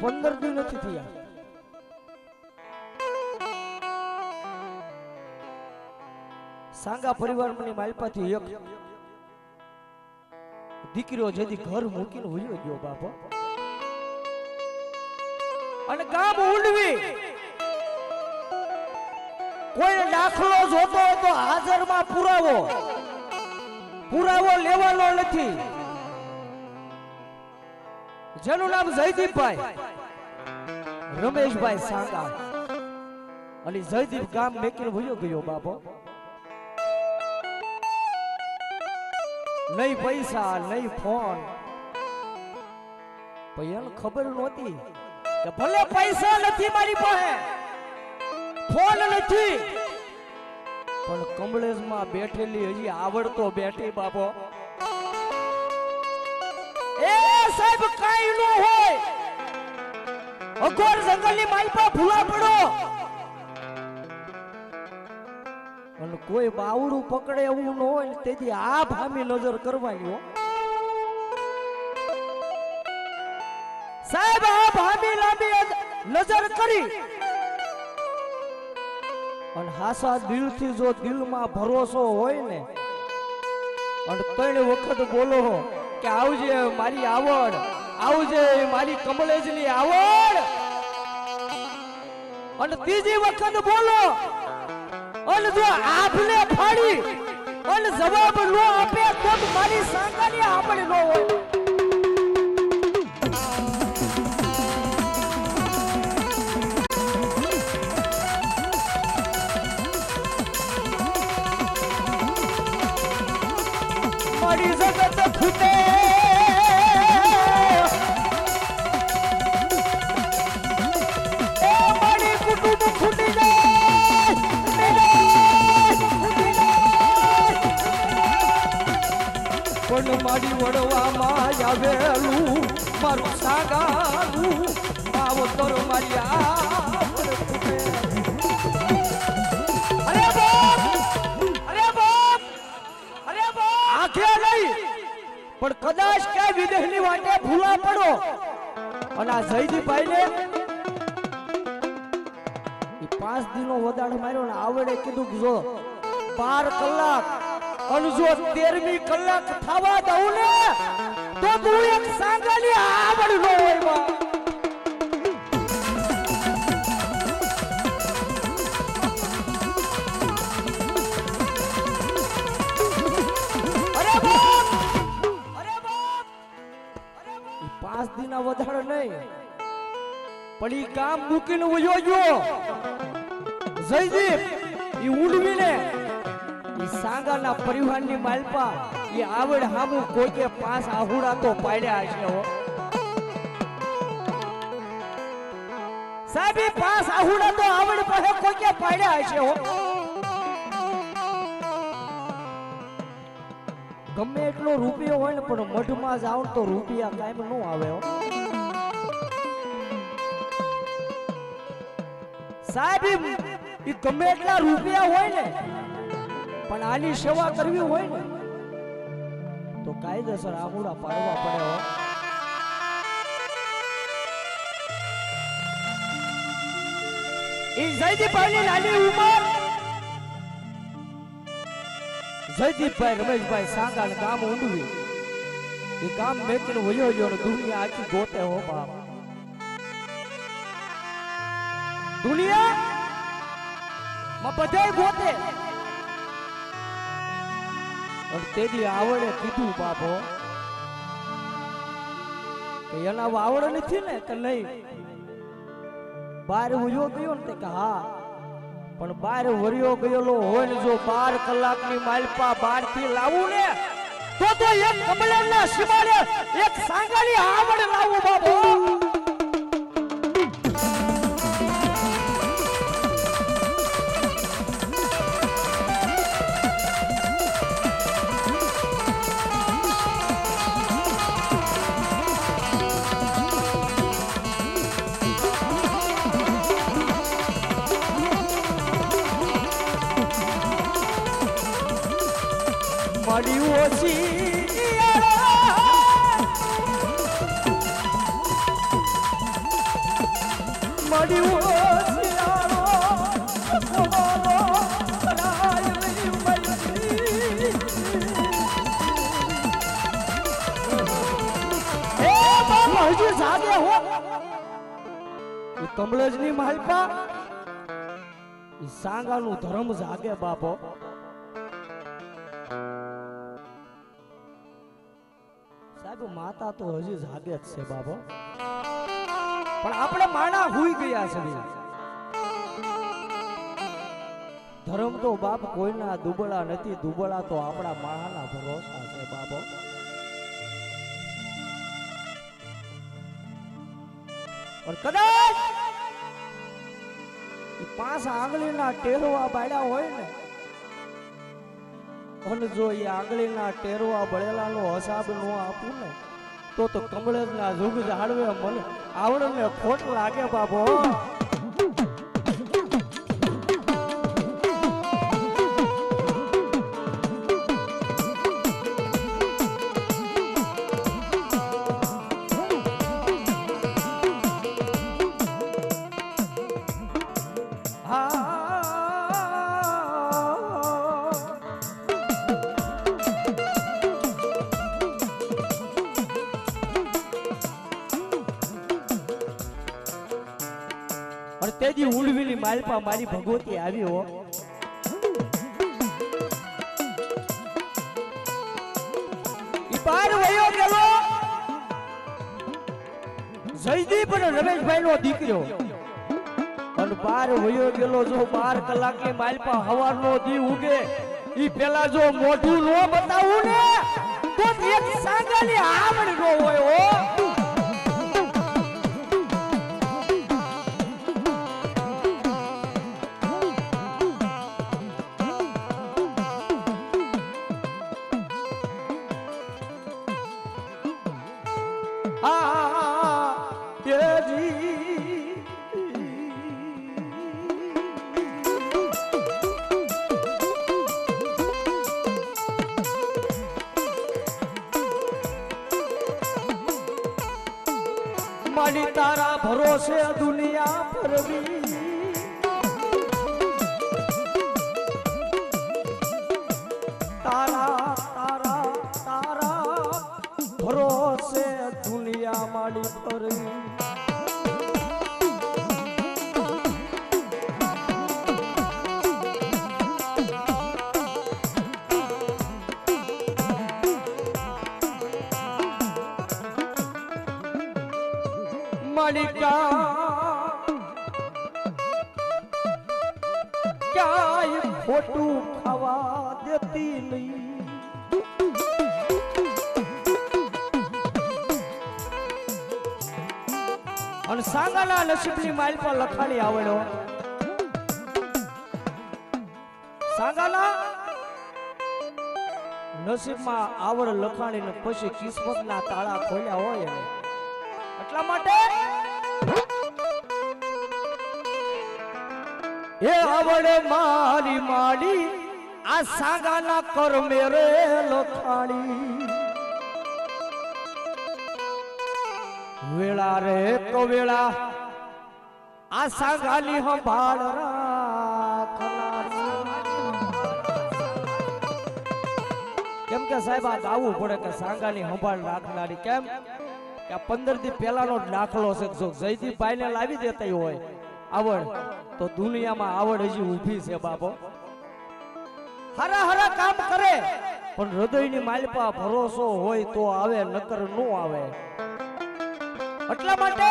15 દી નથી થયા. સાંગા પરિવાર મને માલપાથી એક દીકરીઓ જેથી ઘર મૂકીને વયો ગયો બાપા. અને ગામ ઊંડવી કોઈ દાખલો જોતો હોય તો હાજરમાં પુરાવો લેવાનો નથી. જેનું નામ જયદીપભાઈ રમેશભાઈ સાંગા અને જયદીપ ગામ મેકીને વયો ગયો બાપો. નહીં પૈસા નહીં ફોન. એને ખબર નહોતી કે ભલે પૈસા નથી મારી પાસે, ફોન નથી, પણ કમળેશમાં બેઠેલી હજી આવડતો બેઠી બાપો. એ સાહેબ કાઈ ન હોય, અઘોર જંગલની માલપા ભૂલા પડો અને કોઈ બાવડું પકડે એવું ન હોય, તેથી આ ભામી નજર કરવાની. સાહેબ આ ભામી લાંબી નજર કરી અને હાસા દિલથી જો દિલમાં ભરોસો હોય ને અને 3 વખત બોલો કે આવજે મારી આવડ, આવજે મારી કમળેજની આવડ, અને ત્રીજી વખત બોલો અને જો આભને ફાડી અને જવાબ ન આપે તો મારી સાંગાની આપણે ન હોય. મારી જગત ફૂટે મારી કુટુંબ ફૂટી પણ મારી વડવામાં આવેલું મારું સાગાનું માવતર મારી આંખે નહીં પણ કદાચ કઈ વિદેશની વાટે ભૂલા પડો અને આ જયદીપભાઈ ને 5 દિનો વદાડ માર્યો ને આવડે કીધું કે જો 12 કલાક અને જો 13મી કલાક થવા દઉં ને તો તું એક સાંગાની આવડ ન હોય માં. અરે બાપ 5 દિના વધારે નહીં પણ ઈ કામ મૂકીને વયો ગયો જયદીપ. ઈ ઉડવીને સાંગાના પરિવારની માલપા એ આવડ હામું કોઈ કે 5 આહુડા તો પાડ્યા છે હો સાહેબ. 5 આહુડા તો આવડ પાસે કોઈ કે પાડ્યા છે હો. ગમે એટલો રૂપિયો હોય ને પણ મઢમાં જાવ તો રૂપિયા કાયમ ન આવે હો સાહેબ. ઈ ગમે એટલા રૂપિયા હોય ને પણ આની સેવા કરવી હોય ને તો કાયદેસર આહુડા પાડવા પડે હો. ઈ જયદીપભાઈની નાની ઉંમર જયદીપભાઈ રમેશભાઈ સાંગા ગામ ઊંડવી એ ગામ મેકીને વયો ગયો ને દુનિયા આખી ગોતે હો બાપ. દુનિયા માં બધાય ગોતે અને તેદી આવડે કીધું બાપો કે એના આવડ નથી ને કે નહીં. બહાર વયો ગયો ને કે હા, પણ બહાર વરિયો ગયેલો હોય ને જો 12 કલાકની માલપા બહાર થી લાવું ને તો એક કમળના સીમાડે એક સાંગાની આવડ લાવું બાપો. મારી ઓછી મળ્યું શિયાળો ખોવાલો રાય રી મલકી એ બાપ હજી જાગે હો કમળજની માલપા ઈ સાંગાનું ધર્મ જાગે બાપો સાહેબ માતા તો હજી જાગે જ છે બાપો પણ આપણે માણા હુઈ ગયા છે ધર્મ તો બાપ કોઈના દુબળા નથી દુબળા તો આપણા માણાના ભરોસા છે બાપો પણ કદાચ પાંચ આંગળીના ટેરવા બાળ્યા હોય ને અને જો એ આંગળીના ટેરવા બળેલાનો હિસાબ ન આપું ને તો કમળેજના જુગ જાળવે મને આવડને ખોટ લાગે બાબો તેજી ઉડવીની માલપા મારી ભગવતી આવી હો ઈ બાર વયો ગયો જયદીપ અને રમેશભાઈ નો દીકરો અને બાર વયો ગયો જો 12 કલાકની માલપા હવારનો દી ઉગે ઈ પેલા જો મોઢું નો બતાવું ને તો એક સાંગાની આવડ નો હોય હો મારી તારા ભરોસે દુનિયા ફરવી તારા તારા તારા ભરોસે દુનિયા મારી ફરવી ક્યાંય ખોટું ખાવા દેતી નહીં અને સાંગાના નસીબની માલ પર લખાણી આવડ્યો સાંગાના નસીબમાં આવડ લખાણી ને પછી કિસ્મતના તાળા ખોલ્યા હોય એટલા માટે એ આવડે મારી માડી આ સાંગાના કર મેરે લખાણી વેળા રે તો વેળા આ સાંગાની સંભાળ રાખનારી કેમ કે સાહેબ આ ગાવું પડે કે સાંગાની સંભાળ રાખનારી કેમ કે 15 દી પહેલાનો દાખલો છે જો જયદીપભાઈ ને લાવી દેતા હોય આવડ તો દુનિયામાં આવડ હજી ઊભી છે બાપો હરા હરા કામ કરે પણ હૃદયની માલપા ભરોસો હોય તો આવે નકર નો આવે એટલા માટે